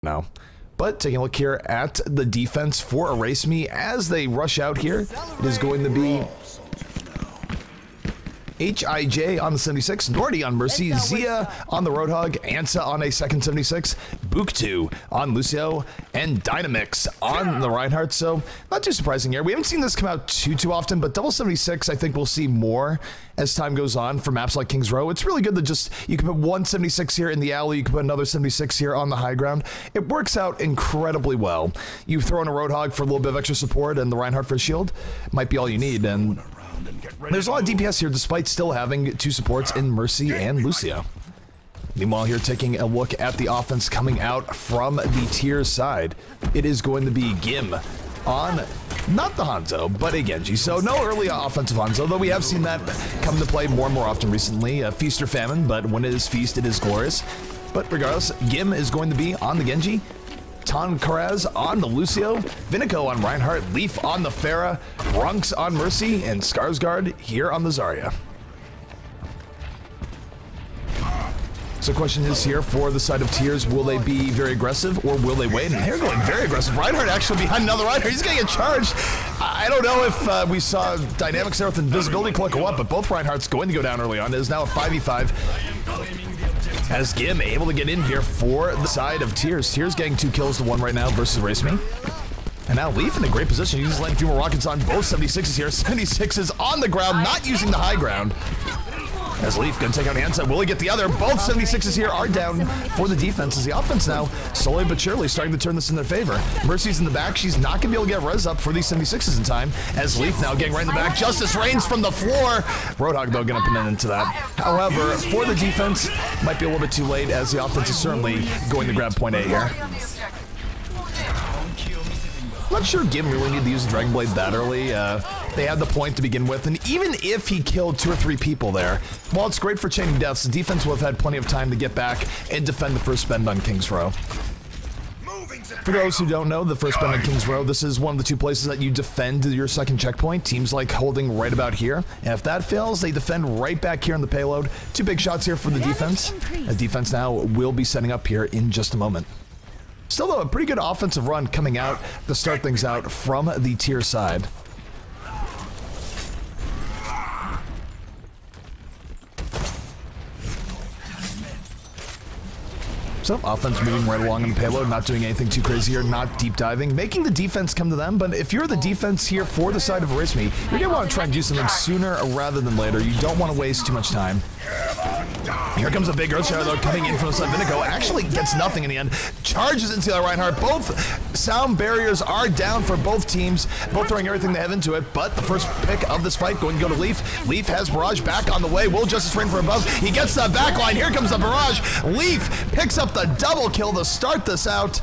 now. But taking a look here at the defense for EraseME as they rush out here, it is going to be HIJ on the 76, Nordy on Mercy, Zia on the Roadhog, Ansa on a second 76, Book2 on Lucio, and Dynamix on the Reinhardt. So not too surprising here. We haven't seen this come out too often, but double 76 I think we'll see more as time goes on for maps like Kings Row. It's really good that just you can put one 76 here in the alley, you can put another 76 here on the high ground. It works out incredibly well. You throw in a Roadhog for a little bit of extra support and the Reinhardt for a shield might be all you need. And there's a lot of DPS here despite still having two supports in Mercy and Lucio. Meanwhile here taking a look at the offense coming out from the tier side. It is going to be Gim on not the Hanzo, but a Genji. So no early offensive Hanzo, though we have seen that come to play more and more often recently. Feast or famine, but when it is feast, it is glorious. But regardless, Gim is going to be on the Genji. Karaz on the Lucio, Vinico on Reinhardt, Leaf on the Pharah, Brunks on Mercy, and Skarsgård here on the Zarya. So the question is here for the side of tiers, will they be very aggressive or will they wait? And they're going very aggressive. Reinhardt actually behind another Reinhardt. He's going to get charged. I don't know if we saw dynamics there with invisibility click or what, but both Reinhardt's going to go down early on. It is now a 5v5. As Gim able to get in here for the side of tiers. Tiers getting 2 kills to 1 right now versus EraseME. And now Leaf in a great position. He's letting a few more rockets on both 76s here. 76s on the ground, not using the high ground. As Leaf gonna take out Ansa, will he get the other? Both 76s here are down for the defense as the offense now, slowly but surely, starting to turn this in their favor. Mercy's in the back, she's not gonna be able to get res up for these 76s in time, as Leaf now getting right in the back. Justice reigns from the floor. Roadhog though gonna put an end to that. However, for the defense, might be a little bit too late as the offense is certainly going to grab point A here. I'm not sure Gim really needed to use the Dragon Blade that early. They had the point to begin with, and even if he killed 2 or 3 people there, while it's great for chaining deaths, the defense will have had plenty of time to get back and defend the first spend on Kings Row. For those who don't know, the first spend on Kings Row, this is one of the 2 places that you defend your second checkpoint. Teams like holding right about here, and if that fails, they defend right back here on the payload. 2 big shots here for the defense. The defense now will be setting up here in just a moment. Still though, a pretty good offensive run coming out to start things out from the tier side. So, offense moving right along on the payload, not doing anything too crazy here, not deep diving, making the defense come to them, but if you're the defense here for the side of EraseME, you're gonna want to try and do something sooner rather than later. You don't want to waste too much time. Here comes a big Earthshadow though, coming in from the side. Vinico actually gets nothing in the end. Charges into the Reinhardt. Both sound barriers are down for both teams. Both throwing everything they have into it, but the first pick of this fight going to go to Leaf. Leaf has Barrage back on the way. Will Justice reign from above? He gets the backline. Here comes the Barrage. Leaf picks up the double kill to start this out.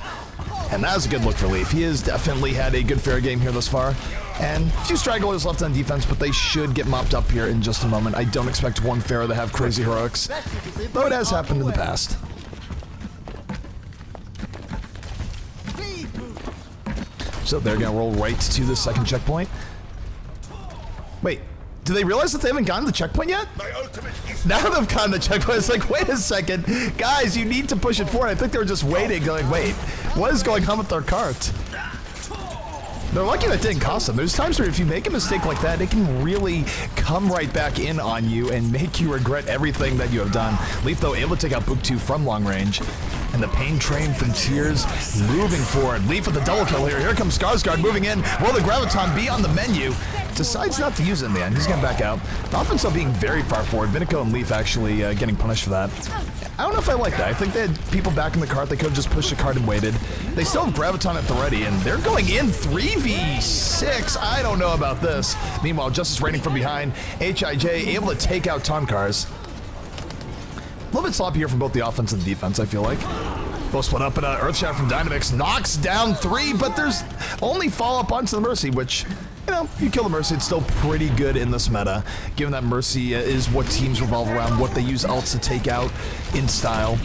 And that was a good look for Leaf. He has definitely had a good fair game here thus far. And a few stragglers left on defense, but they should get mopped up here in just a moment. I don't expect one Pharah to have crazy heroics, though it has happened in the past. So they're gonna roll right to the second checkpoint. Wait, do they realize that they haven't gotten the checkpoint yet? Now they've gotten the checkpoint. It's like, wait a second, guys, you need to push it forward. I think they were just waiting, going, wait, what is going on with their cart? They're lucky that didn't cost them. There's times where if you make a mistake like that, it can really come right back in on you and make you regret everything that you have done. Leaf, though, able to take out Book2 from long range. And the pain train from Tears moving forward. Leaf with the double kill here. Here comes Skarsgård moving in. Will the Graviton be on the menu? Decides not to use it in the end. He's getting back out. The offense though being very far forward. Vinico and Leaf actually getting punished for that. I don't know if I like that. I think they had people back in the cart. They could have just pushed the cart and waited. They still have Graviton at the ready, and they're going in 3v6. I don't know about this. Meanwhile, Justice raining from behind. HIJ able to take out Tonkars. A little bit sloppy here from both the offense and the defense, I feel like. Both split up, and Earthshadow from Dynamix knocks down 3, but there's only follow-up onto the Mercy, which, you know, you kill the Mercy, it's still pretty good in this meta, given that Mercy is what teams revolve around, what they use ults to take out in style.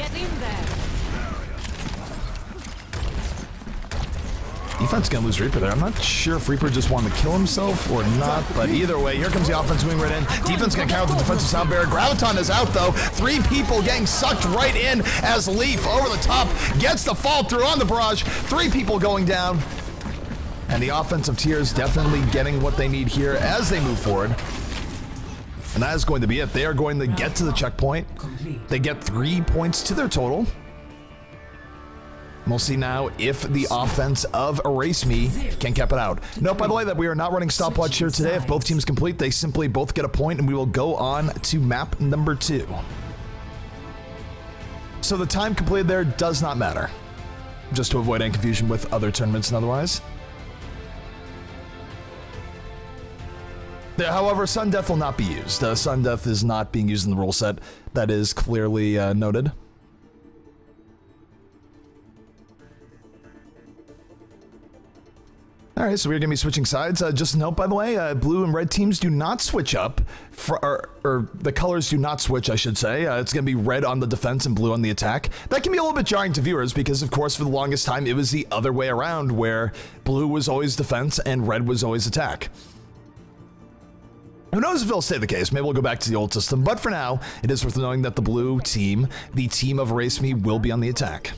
defense gonna lose Reaper there. I'm not sure if Reaper just wanted to kill himself or not, but either way, here comes the offense moving right in. Defense gonna counter with the defensive sound barrier. Graviton is out though. 3 people getting sucked right in as Leaf over the top gets the fall through on the barrage. 3 people going down. And the offensive tiers definitely getting what they need here as they move forward. And that is going to be it. They are going to get to the checkpoint. They get 3 points to their total. We'll see now if the offense of EraseME can cap it out. Note, by the way, that we are not running stopwatch here today. If both teams complete, they simply both get a point, and we will go on to map number 2. So the time completed there does not matter, just to avoid any confusion with other tournaments and otherwise. However, Sun Death will not be used. Sun Death is not being used in the rule set. That is clearly noted. All right, so we're going to be switching sides. Just a note, by the way, blue and red teams do not switch up, or the colors do not switch, I should say. It's going to be red on the defense and blue on the attack. That can be a little bit jarring to viewers because, of course, for the longest time, it was the other way around, where blue was always defense and red was always attack. Who knows if it'll stay the case? Maybe we'll go back to the old system, but for now, it is worth knowing that the blue team, the team of EraseME, will be on the attack.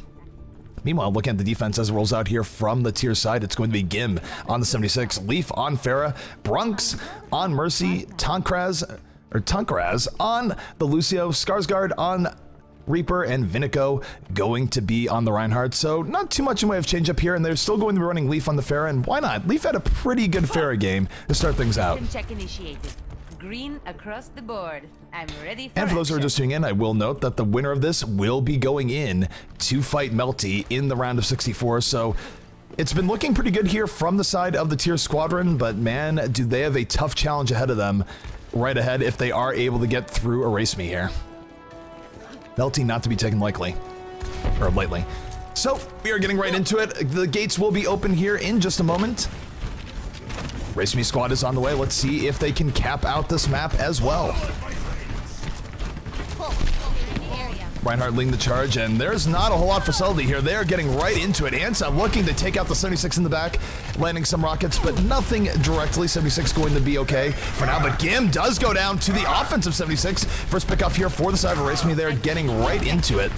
Meanwhile, looking at the defense as it rolls out here from the tier side, it's going to be Gim on the 76, Leaf on Pharah, Brunks on Mercy, Tankraz on the Lucio, Skarsgård on Reaper, and Vinico going to be on the Reinhardt. So not too much in way of change up here, and they're still going to be running Leaf on the Pharah, and why not? Leaf had a pretty good Pharah game to start things out. Check initiated. Green across the board. I'm ready for And for those who are just tuning in, I will note that the winner of this will be going in to fight Melty in the round of 64. So it's been looking pretty good here from the side of the tier squadron, but man, do they have a tough challenge ahead of them right ahead if they are able to get through EraseME here. Melty not to be taken lightly. So we are getting right into it. The gates will be open here in just a moment. EraseME squad is on the way. Let's see if they can cap out this map as well. Reinhardt leading the charge, and there's not a whole lot for subtlety here. They are getting right into it. Ansa looking to take out the 76 in the back, landing some rockets, but nothing directly. 76 going to be okay for now, but Gim does go down to the offensive 76. First pick off here for the side of EraseME. They're getting right into it.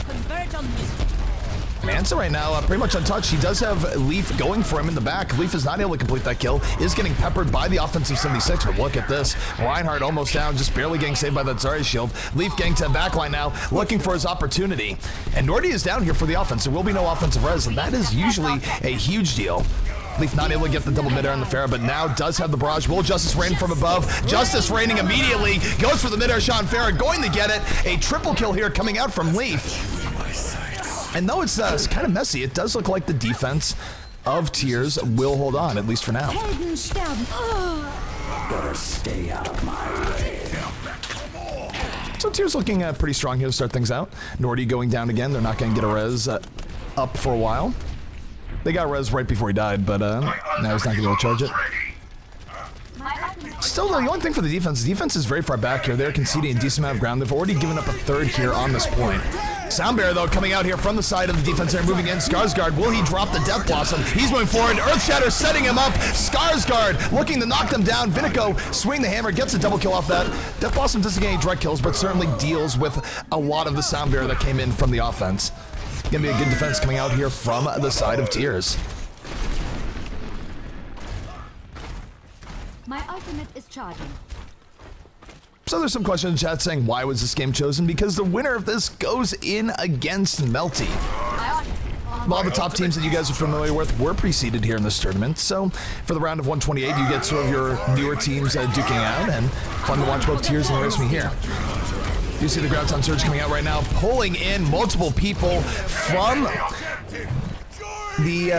Ansa right now pretty much untouched. He does have Leaf going for him in the back. Leaf is not able to complete that kill, is getting peppered by the offensive 76, but look at this. Reinhardt almost down, just barely getting saved by that Zarya shield. Leaf getting to the backline now, looking for his opportunity. And Nordy is down here for the offense. There will be no offensive res, and that is usually a huge deal. Leaf not able to get the double mid-air on the Pharah, but now does have the barrage. Will Justice rain from above? Justice raining immediately, goes for the mid-air shot on Pharah, going to get it. A triple kill here coming out from Leaf. And though it's kind of messy, it does look like the defense of tiers will hold on, at least for now. Better stay out of my way. So tiers looking pretty strong here to start things out. Nordy going down again. They're not going to get a res up for a while. They got res right before he died, but now he's not going to be able to charge it. Still, though, the only thing for the defense is very far back here. They're conceding a decent amount of ground. They've already given up a third here on this point. Soundbearer, though, coming out here from the side of the defense there, moving in. Skarsgård, will he drop the Death Blossom? He's moving forward. Earthshatter setting him up. Skarsgård looking to knock them down. Vinico swing the hammer, gets a double kill off that. Death Blossom doesn't get any direct kills, but certainly deals with a lot of the Soundbearer that came in from the offense. Gonna be a good defense coming out here from the side of tiers. My ultimate is charging. So there's some questions in chat saying, why was this game chosen? Because the winner of this goes in against Melty. All the top teams that you guys are familiar with were preceded here in this tournament. So for the round of 128, you get some of your newer teams duking out, and fun to watch both tiers and EraseME here. You see the Graviton Surge coming out right now, pulling in multiple people from the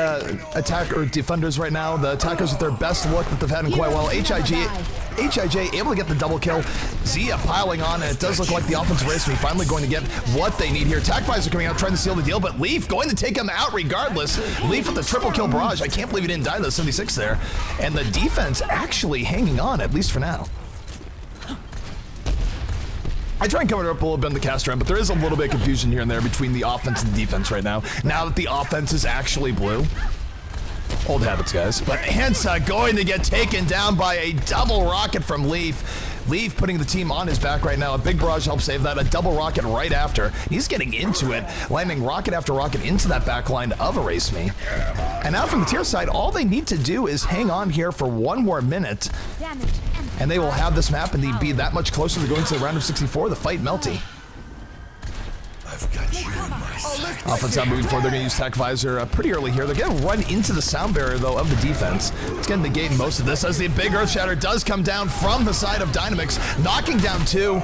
attack or defenders right now. The attackers with their best look that they've had in quite a while. HIJ able to get the double kill. Zia piling on, and it does look like the offensive EraseME finally going to get what they need here. Attack Visor coming out, trying to seal the deal, but Leaf going to take him out regardless. Leaf with the triple kill barrage. I can't believe he didn't die to the 76 there. And the defense actually hanging on, at least for now. I try and cover it up a little bit on the cast round, but there is a little bit of confusion here and there between the offense and the defense right now. Now that the offense is actually blue. Old habits, guys. But Hansa going to get taken down by a double rocket from Leaf. Leaf putting the team on his back right now. A big barrage helps save that. A double rocket right after. He's getting into it, landing rocket after rocket into that back line of EraseME. And now from the tier side, all they need to do is hang on here for 1 more minute, and they will have this map and they'd be that much closer to going to the round of 64, the fight Melty. I've got you in my sight. Offense out moving forward. They're going to use Tac Visor pretty early here. They're going to run into the sound barrier, though, of the defense. It's going to negate most of this as the big Earth Shatter does come down from the side of Dynamix, knocking down 2.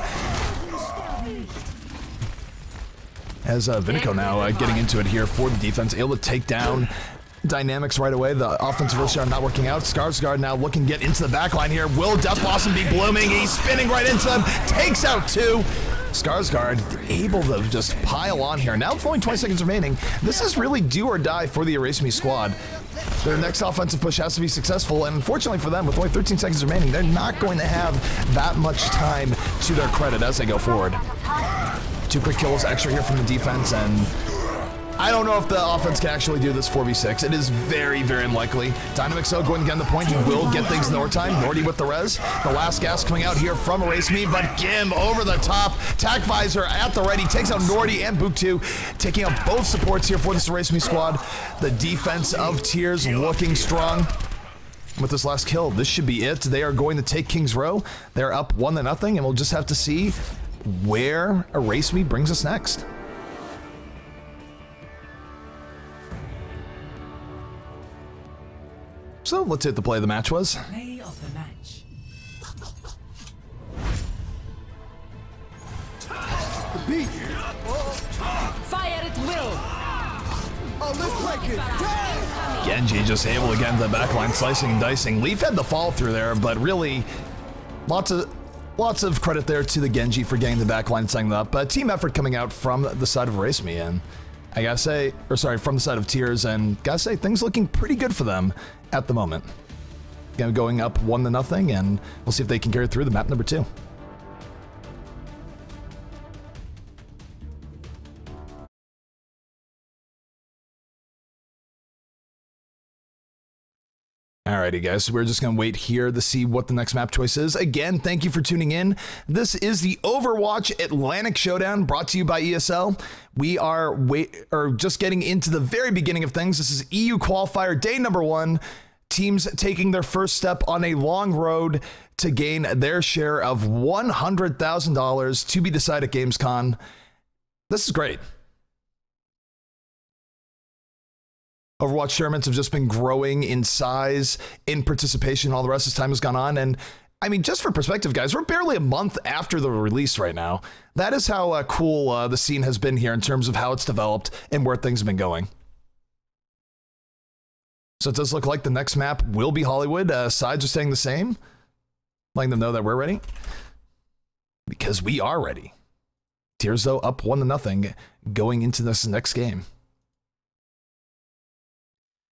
As Vinico now getting into it here for the defense, able to take down Dynamics right away. The offensive Earth Shatter not working out. Skarsgård now looking to get into the back line here. Will Death Blossom be blooming? He's spinning right into them. Takes out 2. Skarsgård able to just pile on here. Now with only 20 seconds remaining, this is really do or die for the EraseME squad. Their next offensive push has to be successful, and unfortunately for them, with only 13 seconds remaining, they're not going to have that much time to their credit as they go forward. 2 quick kills extra here from the defense, and I don't know if the offense can actually do this 4v6. It is very, very unlikely. Dynamix, though, going to get on the point. He will get things in overtime. Nordy with the res. The last gas coming out here from EraseME, but Gim over the top. Tac Visor at the ready. Takes out Nordy and Book2, taking out both supports here for this EraseME squad. The defense of Tears looking strong. With this last kill, this should be it. They are going to take King's Row. They're up 1-0, and we'll just have to see where EraseME brings us next. So let's hit the play of the match was. Play of the match. Fire at will. Oh, let's break it. Genji just able to get into the backline, slicing and dicing. Leaf had the fall through there, but really lots of credit there to the Genji for getting the backline setting up. But team effort coming out from the side of EraseME, and I gotta say, or sorry, from the side of Tears, and gotta say things looking pretty good for them at the moment. Again, going up 1-0, and we'll see if they can carry through the map number 2. Alrighty guys, so we're just gonna wait here to see what the next map choice is. Again, thank you for tuning in. This is the Overwatch Atlantic Showdown brought to you by ESL. We are just getting into the very beginning of things. This is EU Qualifier day number 1. Teams taking their first step on a long road to gain their share of $100,000 to be decided at Gamescom. This is great. Overwatch tournaments have just been growing in size, in participation, all the rest as time has gone on. And I mean, just for perspective, guys, we're barely a month after the release right now. That is how cool the scene has been here in terms of how it's developed and where things have been going. So it does look like the next map will be Hollywood. Sides are staying the same, letting them know that we're ready. Because we are ready. Tears, though, up 1-0 going into this next game.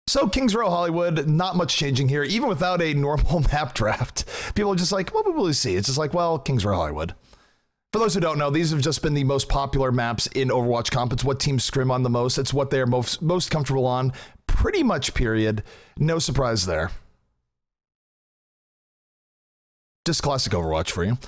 So Kings Row Hollywood, not much changing here, even without a normal map draft. People are just like, what will we see? It's just like, well, Kings Row Hollywood. For those who don't know, these have just been the most popular maps in Overwatch comp. It's what teams scrim on the most. It's what they're most comfortable on, pretty much, period. No surprise there. Just classic Overwatch for you.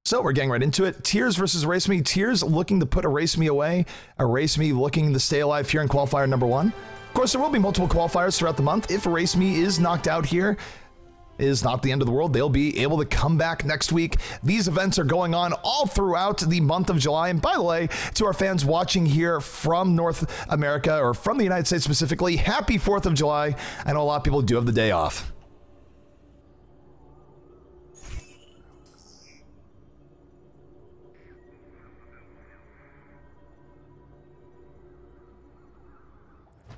So we're getting right into it. Tears versus EraseME. Tears looking to put EraseME away. EraseME looking to stay alive here in Qualifier number 1. Of course, there will be multiple qualifiers throughout the month. If EraseME is knocked out here, it is not the end of the world. They'll be able to come back next week. These events are going on all throughout the month of July. And by the way, to our fans watching here from North America, or from the United States specifically, happy 4th of July. I know a lot of people do have the day off.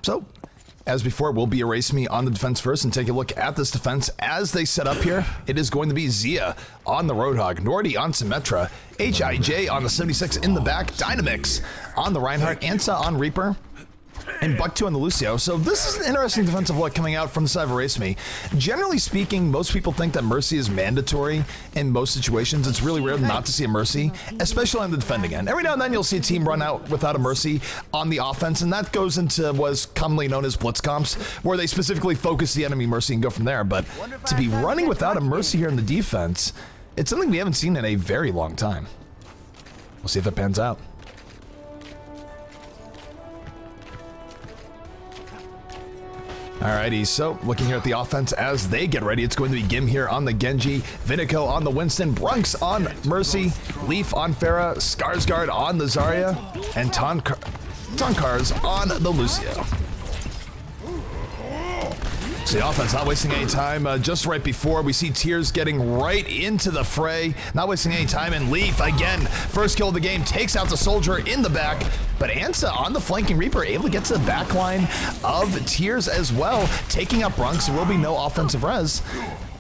So, as before, we'll be EraseME on the defense first and take a look at this defense as they set up here. It is going to be Zia on the Roadhog, Nordy on Symmetra, HIJ on the 76 in the back, Dynamix on the Reinhardt, Ansa on Reaper. and Buck 2 on the Lucio. So this is an interesting defensive look coming out from the side of EraseME. Generally speaking, most people think that Mercy is mandatory in most situations. It's really rare not to see a Mercy, especially on the defending end. Every now and then you'll see a team run out without a Mercy on the offense, and that goes into what's commonly known as blitz comps, where they specifically focus the enemy Mercy and go from there. But to be running without a Mercy here in the defense, it's something we haven't seen in a very long time. We'll see if it pans out. Alrighty, so looking here at the offense as they get ready, it's going to be Gim here on the Genji, Vinico on the Winston, Brunks on Mercy, Leaf on Pharah, Skarsgård on the Zarya, and Tonkars on the Lucio. So the offense not wasting any time. Just right before we see Tears getting right into the fray, not wasting any time, and Leaf again, first kill of the game, takes out the soldier in the back, but Ansa on the flanking Reaper able to get to the back line of Tears as well, taking out Brunks. There will be no offensive res.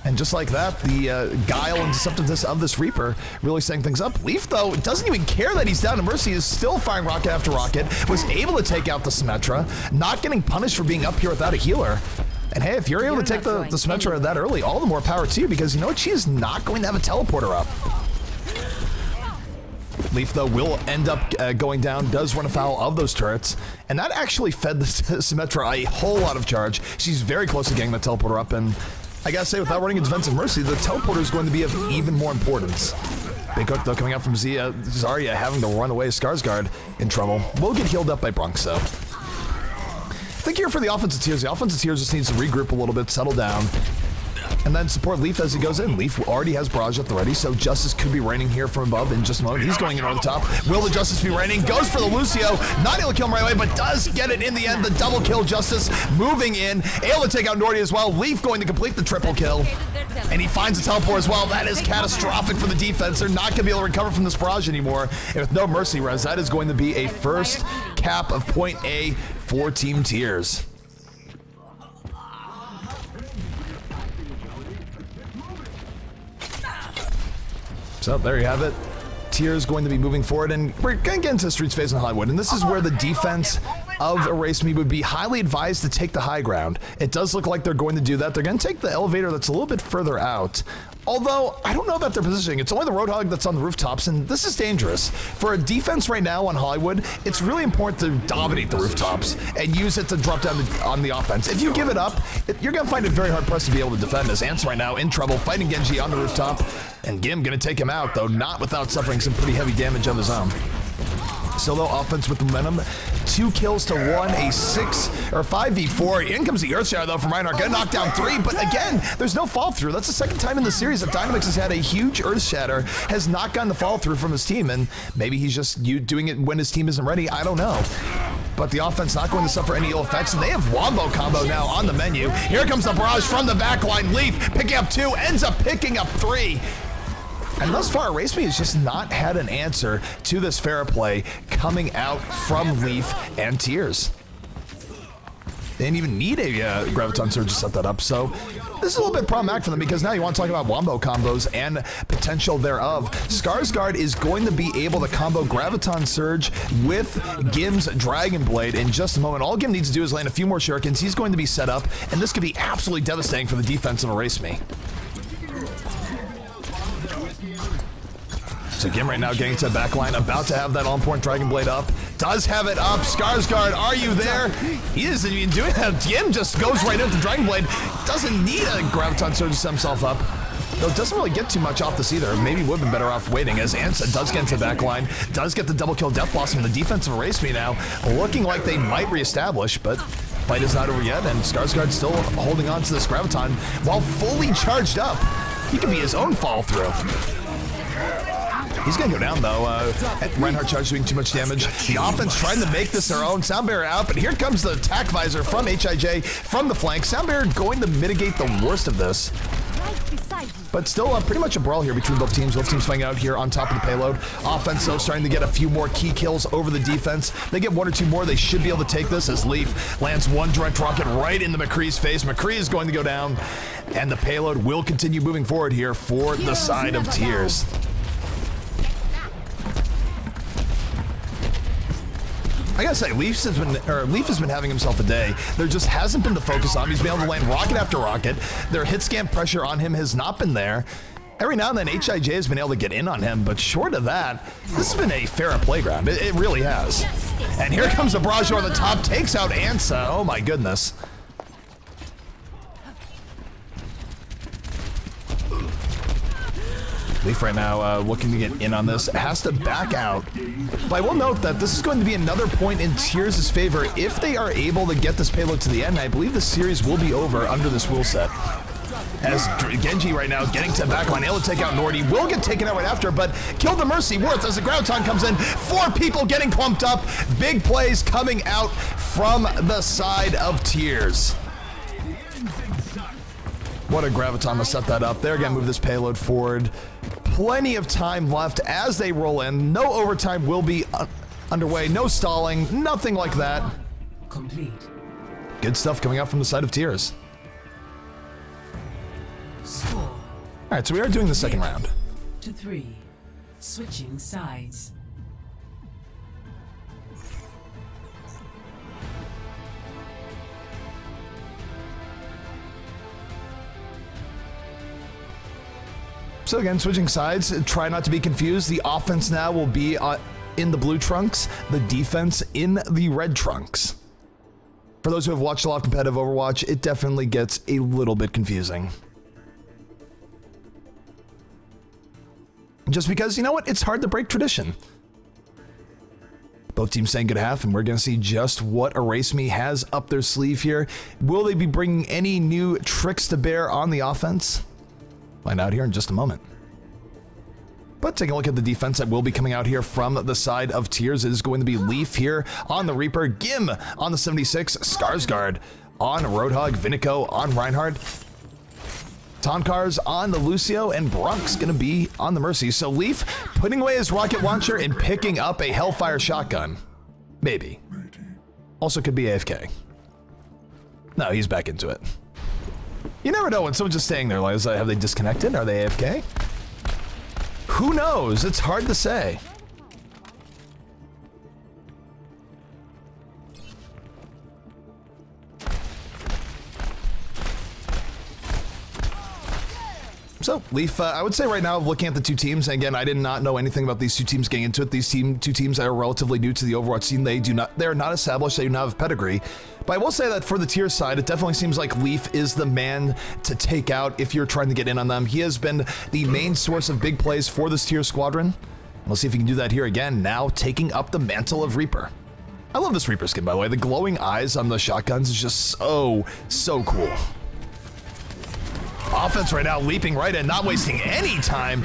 And just like that, the guile and deceptiveness of this Reaper really setting things up. Leaf, though, doesn't even care that he's down to Mercy, is still firing rocket after rocket, was able to take out the Symmetra, not getting punished for being up here without a healer. And hey, if you're able to take the Symmetra that early, all the more power to you, because you know what? She is not going to have a teleporter up. Leaf, though, will end up going down, does run afoul of those turrets, and that actually fed the Symmetra a whole lot of charge. She's very close to getting the teleporter up, and I gotta say, without running a defensive Mercy, the teleporter is going to be of even more importance. Big hook, though, coming out from Zarya having to run away. Skarsgård in trouble. Will get healed up by Brunks, though. I think here for the offensive tiers, just needs to regroup a little bit, settle down, and then support Leaf as he goes in. Leaf already has Barrage at the ready, so Justice could be raining here from above in just a moment. He's going in over the top. Will the Justice be raining? Goes for the Lucio. Not able to kill him right away, but does get it in the end. The double kill Justice moving in. Able to take out Nordy as well. Leaf going to complete the triple kill. And he finds a teleport as well. That is catastrophic for the defense. They're not going to be able to recover from this barrage anymore. And with no Mercy res, that is going to be a first cap of point A for Team Tears. So there you have it. Tears going to be moving forward, and we're going to get into Streets phase in Hollywood, and this is where the defense of EraseME would be highly advised to take the high ground. It does look like they're going to do that. They're going to take the elevator that's a little bit further out. Although, I don't know about their positioning. It's only the Roadhog that's on the rooftops, and this is dangerous. For a defense right now on Hollywood, it's really important to dominate the rooftops and use it to drop down on the offense. If you give it up, you're going to find it very hard pressed to be able to defend this. Ants right now in trouble, fighting Genji on the rooftop, and Gim going to take him out, though not without suffering some pretty heavy damage of his own. Solo offense with momentum, 2 kills to 1, a 5v4. In comes the Earthshatter though from Reinhardt, gonna knock down 3, but again, there's no fall through. That's the second time in the series that Dynamix has had a huge Earthshatter, has not gotten the fall through from his team, and maybe he's just doing it when his team isn't ready, I don't know. But the offense not going to suffer any ill effects, and they have Wombo combo now on the menu. Here comes the barrage from the backline. Leaf picking up 2, ends up picking up 3. And thus far, EraseME has just not had an answer to this fair play coming out from Leaf and Tears. They didn't even need a Graviton Surge to set that up, so this is a little bit problematic for them, because now you want to talk about Wombo combos and potential thereof. Skarsgård is going to be able to combo Graviton Surge with Gim's Dragon Blade in just a moment. All Gim needs to do is land a few more shurikens. He's going to be set up, and this could be absolutely devastating for the defense of EraseME. So Gim right now getting to the back line, about to have that on-point Dragon Blade up. Does have it up. Skarsgård, are you there? He isn't even doing that. Gim just goes right into Dragon Blade. Doesn't need a Graviton Surge to set himself up. Though doesn't really get too much off this either. Maybe would have been better off waiting, as Ansa does get into the back line. Does get the double kill Death Blossom. The defense of EraseME now looking like they might reestablish, but fight is not over yet, and Skarsgård still holding on to this Graviton while fully charged up. He could be his own fall through. He's going to go down, though. Reinhardt charge doing too much damage. The offense trying to make this their own. Sound Barrier out, but here comes the attack visor from HIJ from the flank. Sound Barrier going to mitigate the worst of this. But still pretty much a brawl here between both teams. Both teams fighting out here on top of the payload. Offense, though, starting to get a few more key kills over the defense. They get 1 or 2 more. They should be able to take this, as Leaf lands 1 direct rocket right into McCree's face. McCree is going to go down, and the payload will continue moving forward here for the side of Tears. I gotta say, Leaf has been having himself a day. There just hasn't been the focus on him. He's been able to land rocket after rocket. Their hit scan pressure on him has not been there. Every now and then, HIJ has been able to get in on him, but short of that, this has been a fair playground. It really has. And here comes the barrage on the top, takes out Ansa. Oh my goodness. Leaf right now looking to get in on this, has to back out. But I will note that this is going to be another point in Tears' favor if they are able to get this payload to the end. I believe the series will be over under this rule set. As Genji right now getting to the backline, able to take out Nordy, will get taken out right after, but kill the Mercy Worth as the Graviton comes in. 4 people getting clumped up. Big plays coming out from the side of Tears. What a Graviton to set that up. They're going to move this payload forward. Plenty of time left as they roll in. No overtime will be underway. No stalling. Nothing like that. Complete. Good stuff coming out from the side of Tears. Score. All right, so we are doing the second round. 2-3. Switching sides. So again, switching sides, try not to be confused. The offense now will be in the blue trunks, the defense in the red trunks. For those who have watched a lot of competitive Overwatch, it definitely gets a little bit confusing. Just because, you know what, it's hard to break tradition. Both teams saying good half, and we're going to see just what EraseME has up their sleeve here. Will they be bringing any new tricks to bear on the offense? Find out here in just a moment. But taking a look at the defense that will be coming out here from the side of Tears, it is going to be Leaf here on the Reaper, Gim on the 76, Skarsgård on Roadhog, Vinico on Reinhardt, Tonkars on the Lucio, and Brunk's going to be on the Mercy. So Leaf putting away his rocket launcher and picking up a Hellfire shotgun. Maybe. Also could be AFK. No, he's back into it. You never know when someone's just staying there. Like, have they disconnected? Are they AFK? Who knows? It's hard to say. So, Leaf, I would say right now, looking at the two teams, and again, I did not know anything about these two teams getting into it. These two teams that are relatively new to the Overwatch scene, they are not established, they do not have pedigree. But I will say that for the Tears side, it definitely seems like Leaf is the man to take out if you're trying to get in on them. He has been the main source of big plays for this Tears squadron. We'll see if he can do that here again, now taking up the mantle of Reaper. I love this Reaper skin, by the way. The glowing eyes on the shotguns is just so cool. Offense right now leaping right in, not wasting any time.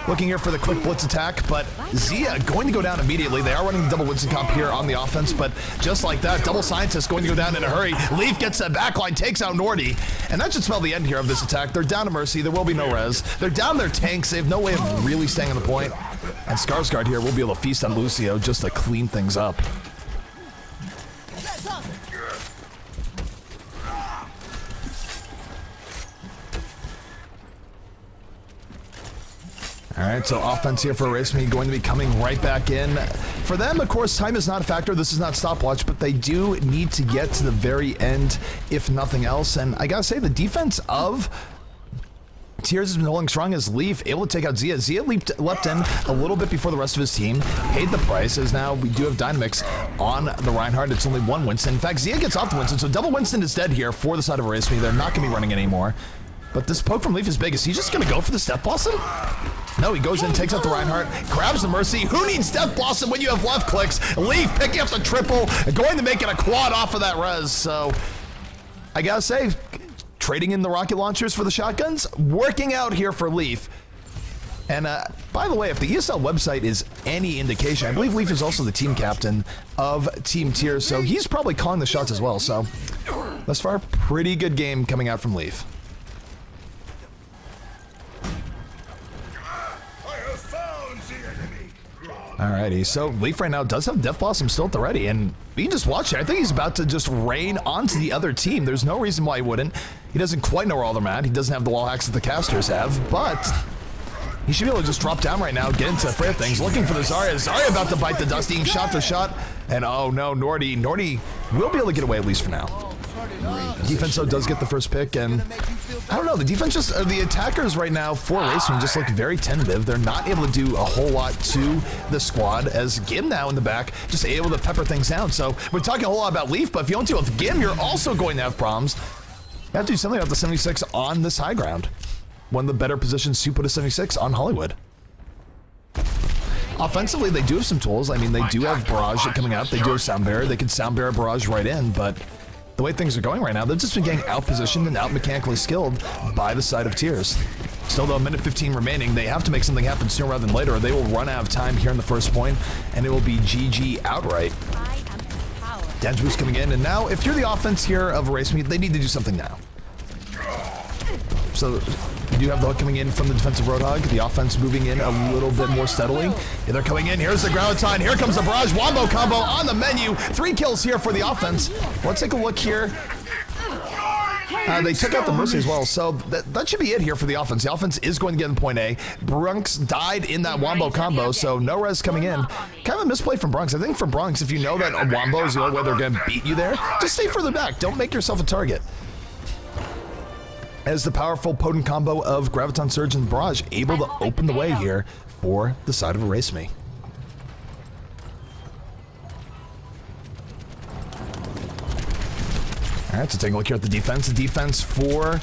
Looking here for the quick blitz attack, but Zia going to go down immediately. They are running the double Winston comp here on the offense, but just like that, double Scientist going to go down in a hurry. Leaf gets that backline, takes out Nordy, and that should spell the end here of this attack. They're down to Mercy, there will be no res. They're down their tanks, they have no way of really staying on the point. And Skarsgård here will be able to feast on Lucio just to clean things up. All right, so offense here for EraseME going to be coming right back in. For them, of course, time is not a factor. This is not stopwatch, but they do need to get to the very end, if nothing else. And I gotta say, the defense of Tears has been holding strong as Leaf able to take out Zia. Zia leapt in a little bit before the rest of his team, paid the price, as now we do have Dynamics on the Reinhardt. It's only one Winston. In fact, Zia gets off the Winston, so double Winston is dead here for the side of EraseME. They're not gonna be running anymore. But this poke from Leaf is big. Is he just gonna go for the Death Blossom? No, he goes in, takes out the Reinhardt, grabs the Mercy. Who needs Death Blossom when you have left clicks? Leaf picking up the triple, going to make it a quad off of that res. So, I gotta say, trading in the rocket launchers for the shotguns, working out here for Leaf. And by the way, if the ESL website is any indication, I believe Leaf is also the team captain of Team Tears, so he's probably calling the shots as well. So, thus far, pretty good game coming out from Leaf. Alrighty, so Leaf right now does have Death Blossom still at the ready, and you can just watch it. I think he's about to just rain onto the other team. There's no reason why he wouldn't. He doesn't quite know where all them at. He doesn't have the wall hacks that the casters have, but He should be able to just drop down right now, get into fair things, looking for the Zarya. Zarya about to bite the dust, eating shot for shot. And oh no, Nordy will be able to get away at least for now. Defense though does get the first pick, and I don't know, the defense just, the attackers right now for EraseME just look very tentative. They're not able to do a whole lot to the squad, as Gim now in the back just able to pepper things down. So we're talking a whole lot about Leaf, but if you don't deal with Gim, you're also going to have problems. You have to do something about the 76 on this high ground. One of the better positions to put a 76 on Hollywood. Offensively, they do have some tools. I mean, they do have Barrage coming out. They do have Sound Barrier. They can Sound Barrier Barrage right in, but the way things are going right now, they've just been getting out-positioned and out-mechanically skilled by the side of Tears. Still, though, a minute 15 remaining. They have to make something happen sooner rather than later, or they will run out of time here in the first point, and it will be GG outright. Damage boost coming in, and now, if you're the offense here of EraseME, they need to do something now. So, you do have the hook coming in from the defensive Roadhog. The offense moving in a little bit more steadily. Yeah, they're coming in. Here's the Graviton. Here comes the Barrage. Wombo combo on the menu. 3 kills here for the offense. Let's take a look here. They took out the Mercy as well, so that should be it here for the offense. The offense is going to get in point A. Bronx died in that Wombo combo, so no res coming in. Kind of a misplay from Bronx. I think for Bronx, if you know that a Wombo is the only way they're going to beat you there, just stay further back. Don't make yourself a target. As the powerful, potent combo of Graviton Surge and Barrage able to open the way here for the side of EraseME. Alright, so taking a look here at the defense. The defense for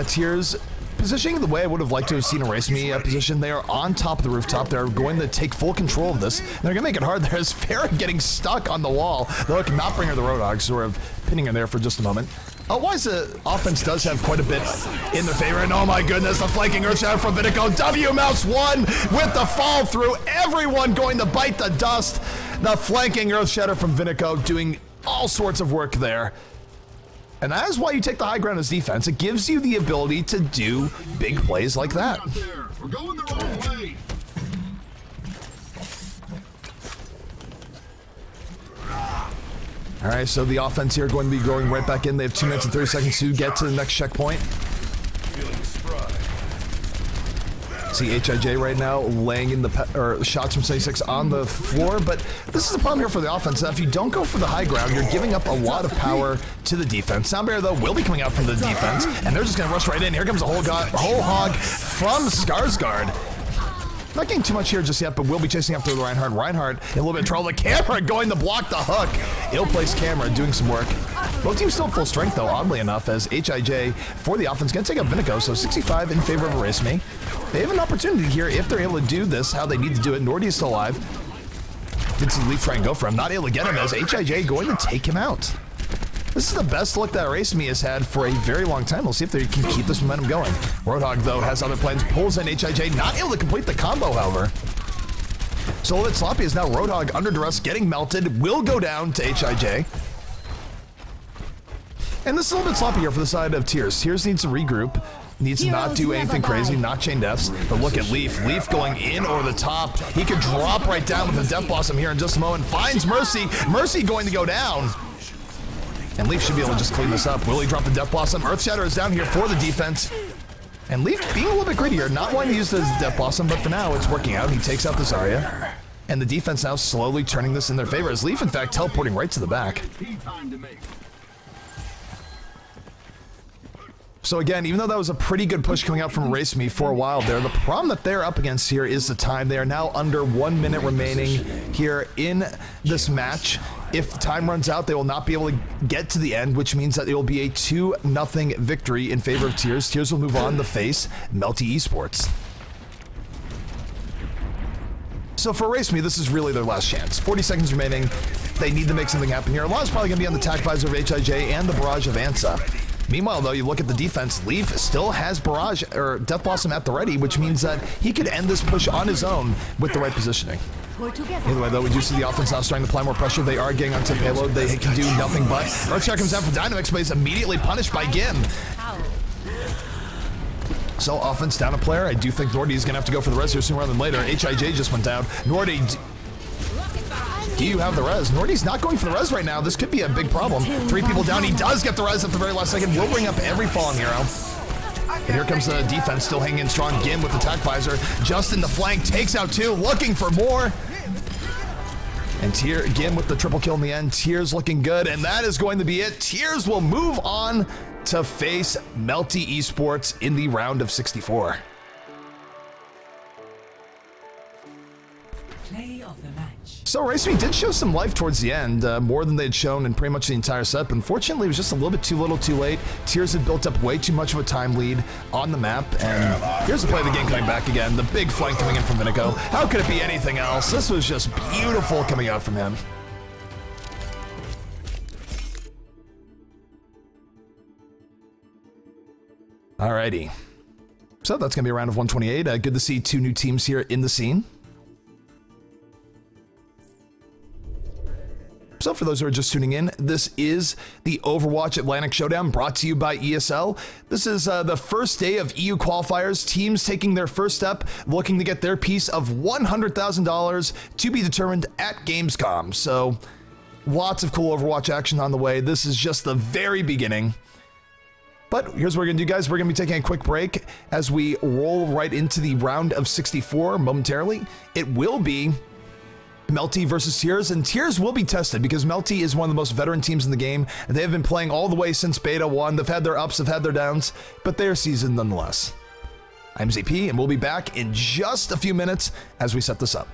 Tears positioning the way I would have liked to have seen EraseME position. They are on top of the rooftop. They're going to take full control of this. They're going to make it hard. There's Farrah getting stuck on the wall. Though it cannot bring her the Roadhog, sort of pinning her there for just a moment. Otherwise, the offense does have quite a bit in their favor, and oh my goodness, the flanking Earthshatter from Vinico. W-Mouse 1 with the fall through. Everyone going to bite the dust. The flanking Earthshatter from Vinico doing all sorts of work there. And that is why you take the high ground as defense. It gives you the ability to do big plays like that. We're going the wrong way. All right, so the offense here going to be going right back in. They have 2 minutes and 30 seconds to get to the next checkpoint. See HIJ right now laying in the shots from 76 on the floor, but this is the problem here for the offense. Now, if you don't go for the high ground, you're giving up a lot of power to the defense. Sound Barrier, though, will be coming out from the defense, and they're just going to rush right in. Here comes a whole hog from Skarsgård. Not getting too much here just yet, but we'll be chasing after the Reinhardt. Reinhardt in a little bit of trouble. The camera going to block the hook. Ill-placed camera doing some work. Both teams still full strength, though, oddly enough, as HIJ for the offense going to take out Vinico, so 65 in favor of EraseME. They have an opportunity here if they're able to do this, how they need to do it. Nordy is still alive. Did see Leaf try and go for him. Not able to get him, as HIJ going to take him out. This is the best look that EraseME has had for a very long time. We'll see if they can keep this momentum going. Roadhog, though, has other plans. Pulls in HIJ. Not able to complete the combo, however. So a little bit sloppy is now Roadhog under duress, getting melted. Will go down to HIJ. And this is a little bit sloppy here for the side of Tears. Tears needs to regroup. Needs to not do anything crazy, not chain deaths. But look at Leaf. Leaf going in over the top. He could drop right down with the Death Blossom here in just a moment. Finds Mercy. Mercy going to go down. And Leaf should be able to just clean this up. Will he drop the Death Blossom? Earthshatter is down here for the defense. And Leaf being a little bit grittier, not wanting to use the Death Blossom, but for now it's working out. He takes out the Zarya. And the defense now slowly turning this in their favor, as Leaf, in fact, teleporting right to the back. So again, even though that was a pretty good push coming out from EraseME for a while there, the problem that they're up against here is the time. They are now under 1 minute remaining here in this match. If time runs out, they will not be able to get to the end, which means that it will be a 2-0 victory in favor of Tears. Tears will move on to face Melty Esports. So for EraseME, this is really their last chance. 40 seconds remaining. They need to make something happen here. A lot is probably going to be on the Tac Visor of HIJ and the Barrage of Ansa. Meanwhile, though, you look at the defense, Leaf still has Barrage or Death Blossom at the ready, which means that he could end this push on his own with the right positioning. Either way, though, we do see the offense now starting to apply more pressure. They are getting onto payload. They can do nothing but. Earthshatter comes down for Dynamix, but he's immediately punished by Gim. So, offense down a player. I do think Nordy is going to have to go for the res here sooner rather than later. HIJ just went down. Nordy, do you have the res? Nordy's not going for the res right now. This could be a big problem. 3 people down. He does get the res at the very last second. Will bring up every fallen hero. And here comes the defense still hanging strong. Gim with the attack visor. Just in the flank, takes out 2, looking for more. And Gim with the triple kill in the end. Tears looking good, and that is going to be it. Tears will move on to face Melty Esports in the round of 64. Play of the match. So EraseME did show some life towards the end, more than they had shown in pretty much the entire set, but unfortunately it was just a little bit too little too late. Tears had built up way too much of a time lead on the map, and here's the play of the game coming back again. The big flank coming in from Vinico. How could it be anything else? This was just beautiful coming out from him. Alrighty. So that's going to be a round of 128. Good to see 2 new teams here in the scene. So for those who are just tuning in, this is the Overwatch Atlantic Showdown brought to you by ESL. This is the first day of EU qualifiers, teams taking their first step, looking to get their piece of $100,000 to be determined at Gamescom. So lots of cool Overwatch action on the way. This is just the very beginning. But here's what we're going to do, guys. We're going to be taking a quick break as we roll right into the round of 64 momentarily. It will be Melty versus Tears, and Tears will be tested because Melty is one of the most veteran teams in the game, and they have been playing all the way since Beta 1. They've had their ups, they've had their downs, but they are seasoned nonetheless. I'm ZP, and we'll be back in just a few minutes as we set this up.